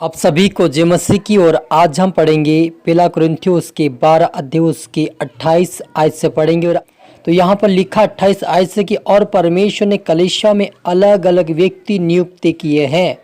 आप सभी को जय मसीह की। और आज हम पढ़ेंगे पहला कुरिन्थियों उसके 12 अध्याय उसके 28 आयत से पढ़ेंगे। और तो यहाँ पर लिखा 28 आयत से कि और परमेश्वर ने कलीसिया में अलग अलग व्यक्ति नियुक्त किए हैं,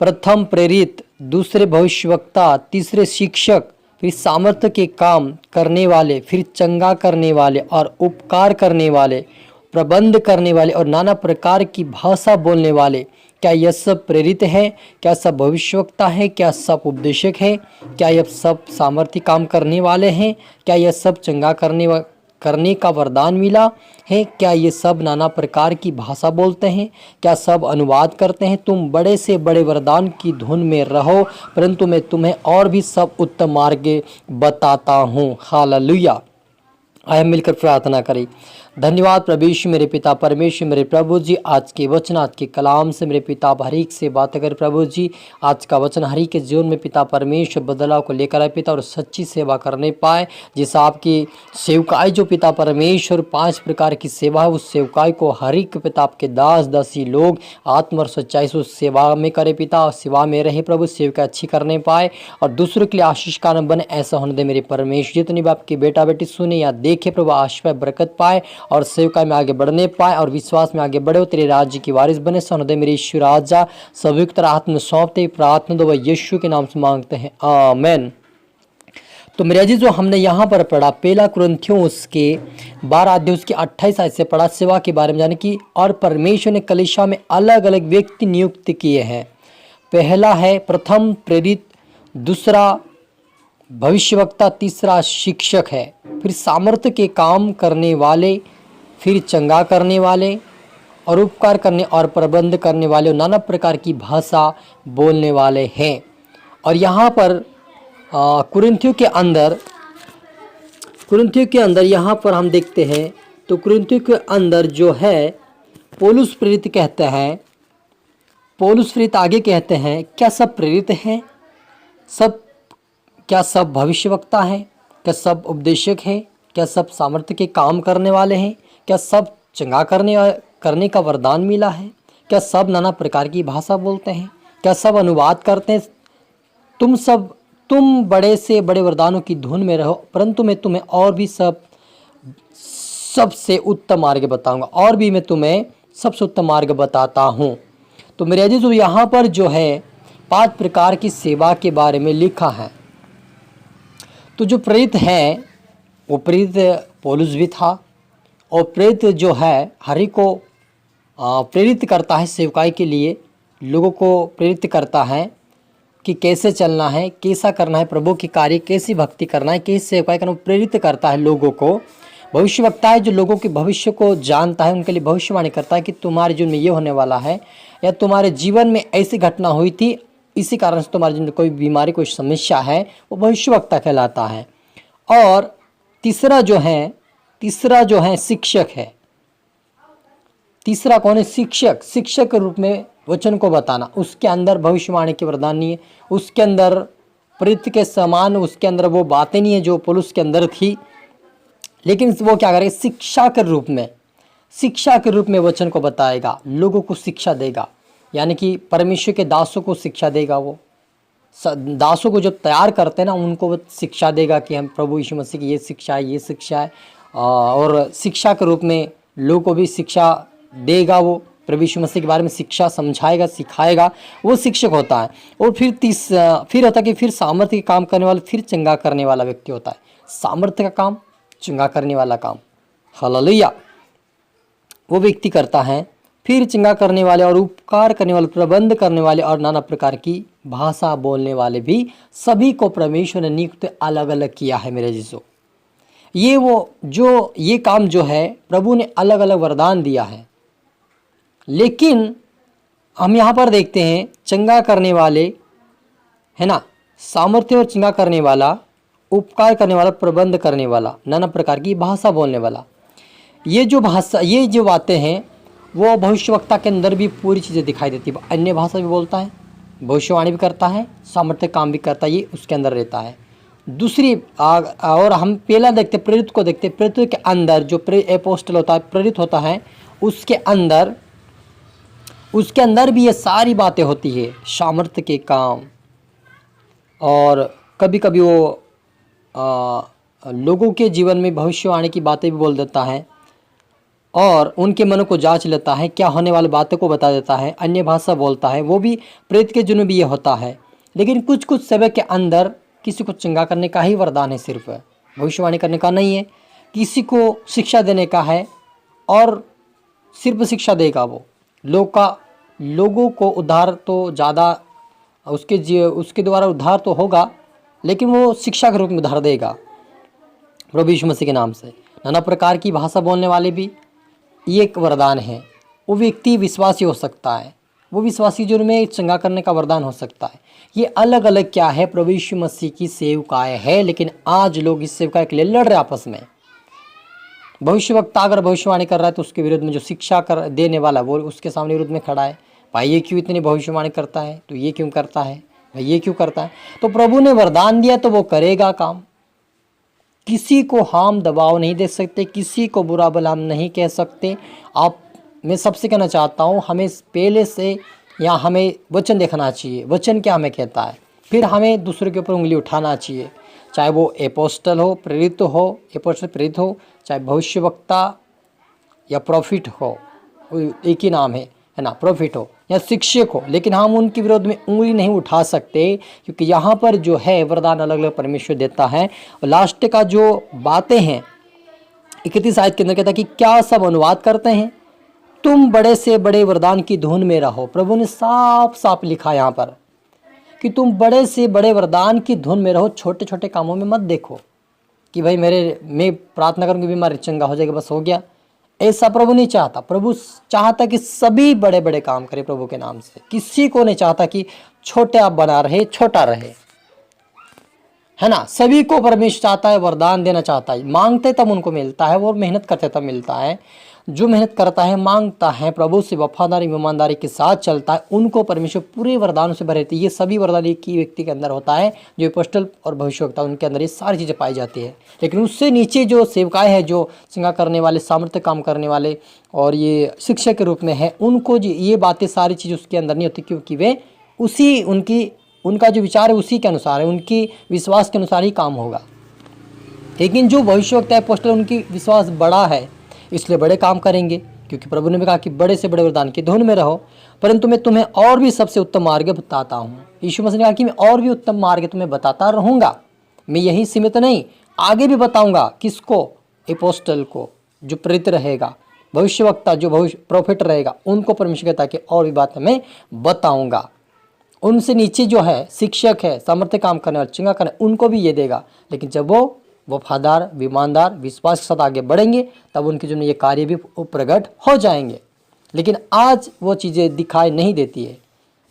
प्रथम प्रेरित, दूसरे भविष्यवक्ता, तीसरे शिक्षक, फिर सामर्थ्य के काम करने वाले, फिर चंगा करने वाले और उपकार करने वाले, प्रबंध करने वाले और नाना प्रकार की भाषा बोलने वाले। क्या यह सब प्रेरित है? क्या सब भविष्यवक्ता है? क्या सब उपदेशक है? क्या यह सब सामर्थ्य काम करने वाले हैं? क्या यह सब चंगा करने का वरदान मिला है? क्या ये सब नाना प्रकार की भाषा बोलते हैं? क्या सब अनुवाद करते हैं? तुम बड़े से बड़े वरदान की धुन में रहो, परंतु मैं तुम्हें और भी सब उत्तम मार्ग बताता हूँ। हालेलुया। आइए मिलकर प्रार्थना करें। धन्यवाद प्रभु यीशु मेरे पिता परमेश्वर मेरे प्रभु जी, आज के वचन आज के कलाम से मेरे पिता हर एक से बात कर प्रभु जी। आज का वचन हर एक के जीवन में पिता परमेश्वर बदलाव को लेकर आए पिता, और सच्ची सेवा करने पाए। जिस आपकी सेवकाई जो पिता परमेश्वर 5 प्रकार की सेवा है, उस सेवकाई को हर एक पिता आपके दास दासी लोग आत्म और सच्चाई से उस सेवा में करे पिता, और सेवा में रहे प्रभु, सेवका अच्छी करने पाए और दूसरों के लिए आशीष कारण बने। ऐसा होने दे मेरे परमेश्वर। जितनी भी आपकी बेटा बेटी सुने या देखे प्रभु, आशीष बरकत पाए और सेवका में आगे बढ़ने पाए और विश्वास में आगे बढ़े हो, तेरे राज्य की वारिस बने। सोने मेरे यीशु राजा सभी की तरह हाथ में सौंपते प्रार्थना दो यीशु के नाम से मांगते हैं, आमीन। तो मेरे अजीज, जो हमने यहाँ पर पढ़ा पहला कुरिन्थियों उसके 12 अध्याय उसके 28 आयत से पढ़ा सेवा के बारे में जाने की। और परमेश्वर ने कलीसिया में अलग अलग व्यक्ति नियुक्त किए हैं। पहला है प्रथम प्रेरित, दूसरा भविष्यवक्ता, तीसरा शिक्षक है, फिर सामर्थ्य के काम करने वाले, फिर चंगा करने वाले और उपकार करने और प्रबंध करने वाले और नाना प्रकार की भाषा बोलने वाले हैं। और यहाँ पर कुरिन्थियों के अंदर यहाँ पर हम देखते हैं तो कुरिन्थियों के अंदर जो है पौलुस प्रेरित कहते हैं, पौलुस प्रेरित आगे कहते हैं क्या सब प्रेरित हैं? क्या सब भविष्यवक्ता हैं? क्या सब उपदेशक हैं? क्या सब सामर्थ्य के काम करने वाले हैं? क्या सब चंगा करने का वरदान मिला है? क्या सब नाना प्रकार की भाषा बोलते हैं? क्या सब अनुवाद करते हैं? तुम बड़े से बड़े वरदानों की धुन में रहो, परंतु मैं तुम्हें और भी सबसे उत्तम मार्ग बताऊंगा, और भी मैं तुम्हें सबसे उत्तम मार्ग बताता हूँ। तो मेरे अजीजों, यहाँ पर जो है 5 प्रकार की सेवा के बारे में लिखा है। तो जो प्रेरित है वो प्रेरित पौलुस भी था, और प्रेरित जो है हरि को प्रेरित करता है सेवकाई के लिए, लोगों को प्रेरित करता है कि कैसे चलना है, कैसा करना है, प्रभु की कार्य कैसी भक्ति करना है, कैसे सेवकाई करना, प्रेरित करता है लोगों को। भविष्यवक्ता है जो लोगों के भविष्य को जानता है, उनके लिए भविष्यवाणी करता है कि तुम्हारे जीवन में ये होने वाला है, या तुम्हारे जीवन में ऐसी घटना हुई थी, इसी कारण से तुम्हारे जीवन में कोई बीमारी कोई समस्या है, वो भविष्यवक्ता कहलाता है। और तीसरा जो है शिक्षक है। तीसरा कौन है? शिक्षक के रूप में वचन को बताना। उसके अंदर भविष्यवाणी के वरदान नहीं है, उसके अंदर प्रेरित के समान उसके अंदर वो बातें नहीं है जो पौलुस के अंदर थी, लेकिन वो क्या करेगा? शिक्षा के रूप में वचन को बताएगा, लोगों को शिक्षा देगा, यानी कि परमेश्वर के दासों को शिक्षा देगा। वो दासों को जब तैयार करते हैं ना, उनको वो शिक्षा देगा कि हम प्रभु यीशु मसीह की ये शिक्षा है, और शिक्षा के रूप में लोगों को भी शिक्षा देगा। वो प्रभु यीशु मसीह के बारे में शिक्षा समझाएगा, सिखाएगा, वो शिक्षक होता है। और फिर होता है कि फिर सामर्थ्य के काम करने वाला, फिर चंगा करने वाला व्यक्ति होता है। सामर्थ्य का काम, चंगा करने वाला काम, हालेलुया, वो व्यक्ति करता है। फिर चंगा करने वाले और उपकार करने वाले, प्रबंध करने वाले और नाना प्रकार की भाषा बोलने वाले भी, सभी को परमेश्वर ने नियुक्त अलग अलग किया है। मेरे जीसो, ये काम जो है प्रभु ने अलग अलग वरदान दिया है। लेकिन हम यहाँ पर देखते हैं चंगा करने वाले है ना, सामर्थ्य और चंगा करने वाला, उपकार करने वाला, प्रबंध करने वाला, नाना प्रकार की भाषा बोलने वाला। ये जो बातें हैं वो भविष्यवक्ता के अंदर भी पूरी चीज़ें दिखाई देती है। अन्य भाषा भी बोलता है, भविष्यवाणी भी करता है, सामर्थ्य काम भी करता है, ये उसके अंदर रहता है। दूसरी और हम पहला देखते प्रेरित को देखते, प्रेरित के अंदर जो एपोस्टल होता है, प्रेरित होता है, उसके अंदर भी ये सारी बातें होती है। सामर्थ्य के काम, और कभी कभी वो लोगों के जीवन में भविष्यवाणी की बातें भी बोल देता है और उनके मन को जांच लेता है, क्या होने वाली बातों को बता देता है, अन्य भाषा बोलता है। वो भी प्रेत के जुनून भी ये होता है। लेकिन कुछ कुछ समय के अंदर किसी को चंगा करने का ही वरदान है, सिर्फ भविष्यवाणी करने का नहीं है। किसी को शिक्षा देने का है और सिर्फ शिक्षा देगा वो। लोगों को उद्धार तो ज़्यादा उसके द्वारा उद्धार तो होगा, लेकिन वो शिक्षा के रूप में उद्धार देगा प्रभु यीशु मसीह के नाम से। नाना प्रकार की भाषा बोलने वाले भी ये एक वरदान है। वो व्यक्ति विश्वासी हो सकता है, वो विश्वासी जो में चंगा करने का वरदान हो सकता है। ये अलग अलग क्या है, प्रभु यीशु मसीह की सेवकाएँ है। लेकिन आज लोग इस सेवकाएँ के लिए लड़ रहे आपस में। भविष्यवक्ता अगर भविष्यवाणी कर रहा है तो उसके विरुद्ध में जो शिक्षा कर देने वाला वो उसके सामने विरुद्ध में खड़ा है। भाई ये क्यों इतनी भविष्यवाणी करता है, तो ये क्यों करता है, भाई ये क्यों करता है। तो प्रभु ने वरदान दिया तो वो करेगा काम। किसी को हम दबाव नहीं दे सकते, किसी को बुरा भला हम नहीं कह सकते। मैं सबसे कहना चाहता हूँ, हमें पहले से या हमें वचन देखना चाहिए, वचन क्या हमें कहता है, फिर हमें दूसरे के ऊपर उंगली उठाना चाहिए। चाहे वो एपोस्टल हो, प्रेरित हो, एपोस्टल प्रेरित हो, चाहे भविष्यवक्ता या प्रॉफिट हो, एक ही नाम है ना, प्रॉफिट हो या शिक्षक हो। लेकिन हम उनके विरोध में उंगली नहीं उठा सकते, क्योंकि यहाँ पर जो है वरदान अलग अलग परमेश्वर देता है। और लास्ट का जो बातें हैं 31 आयत के अंदर कहता है कि क्या सब अनुवाद करते हैं, तुम बड़े से बड़े वरदान की धुन में रहो। प्रभु ने साफ साफ लिखा यहाँ पर कि तुम बड़े से बड़े वरदान की धुन में रहो, छोटे छोटे कामों में मत देखो कि भाई मैं प्रार्थना करूँगी बीमारी चंगा हो जाएगा, बस हो गया। ऐसा प्रभु नहीं चाहता। प्रभु चाहता कि सभी बड़े बड़े काम करे प्रभु के नाम से। किसी को नहीं चाहता कि छोटे आप बना रहे, छोटा रहे, है ना। सभी को परमेश्वर चाहता है, वरदान देना चाहता है। मांगते तब उनको मिलता है, वो मेहनत करते तब मिलता है। जो मेहनत करता है, मांगता है, प्रभु से वफादारी ईमानदारी के साथ चलता है, उनको परमेश्वर पूरे वरदानों से भरे। ये सभी वरदान एक ही व्यक्ति के अंदर होता है, जो अपोस्टल और भविष्यवक्ता, उनके अंदर ये सारी चीज़ें पाई जाती है। लेकिन उससे नीचे जो सेवकाएं हैं, जो चंगा करने वाले, सामर्थ्य काम करने वाले और ये शिक्षक के रूप में है, उनको ये बातें सारी चीज़ उसके अंदर नहीं होती, क्योंकि वे उनका जो विचार है उसी के अनुसार है, उनकी विश्वास के अनुसार ही काम होगा। लेकिन जो भविष्यवक्ता है, अपोस्टल, उनकी विश्वास बड़ा है, इसलिए बड़े काम करेंगे, क्योंकि प्रभु ने भी कहा कि बड़े से बड़े वरदान की धुन में रहो। परंतु मैं तुम्हें और भी सबसे उत्तम मार्ग बताता हूँ। यीशु मसीह ने कहा कि मैं और भी उत्तम मार्ग तुम्हें बताता रहूँगा। मैं यही सीमित नहीं, आगे भी बताऊँगा। किसको? अपोस्टल को, जो प्रेरित रहेगा, भविष्यवक्ता जो प्रॉफिट रहेगा, उनको परमेश्वर कहता है कि और भी बात मैं बताऊँगा। उनसे नीचे जो है शिक्षक है, सामर्थ्य काम करने वाले, चंगा करने, उनको भी ये देगा। लेकिन जब वो वफादार, ईमानदार, विश्वास के साथ आगे बढ़ेंगे, तब उनके जो ये कार्य भी प्रकट हो जाएंगे। लेकिन आज वो चीज़ें दिखाई नहीं देती है।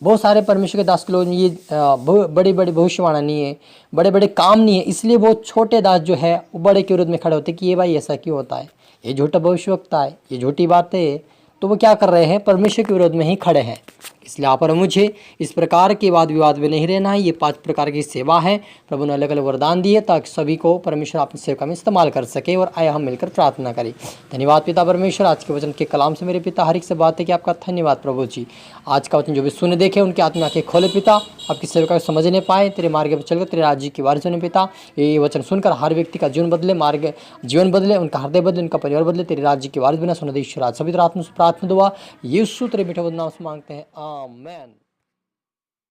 बहुत सारे परमेश्वर के दास के लोग ये बड़ी बड़ी भविष्यवाणी नहीं है, बड़े बड़े काम नहीं है, इसलिए वो छोटे दास जो है वो बड़े के विरोध में खड़े होते कि ये भाई ऐसा क्यों होता है, ये झूठा भविष्यवक्ता है, ये झूठी बातें है। तो वो क्या कर रहे हैं? परमेश्वर के विरोध में ही खड़े हैं। इसलिए आप और मुझे इस प्रकार के वाद विवाद में नहीं रहना है। ये 5 प्रकार की सेवा है, प्रभु ने अलग अलग वरदान दिए ताकि सभी को परमेश्वर अपनी सेवा में इस्तेमाल कर सके। और आया हम मिलकर प्रार्थना करें। धन्यवाद पिता परमेश्वर, आज के वचन के कलाम से मेरे पिता हर एक से बात है कि आपका धन्यवाद प्रभु जी। आज का वचन जो भी सुने देखे, उनकी आत्मा आंखें खोले पिता, आपकी सेवा को समझने पाए, तेरे मार्ग पर चलकर तेरे राज्य की वारिस होने पिता। ये वचन सुनकर हर व्यक्ति का जीवन बदले, जीवन बदले, उनका हृदय बदले, उनका परिवार बदले, तेरे राज्य की वारिस बना। सुनदेश्वर आज सभी प्रार्थना दुआ यीशु तेरे मीठे नाम से मांगते हैं, आमीन।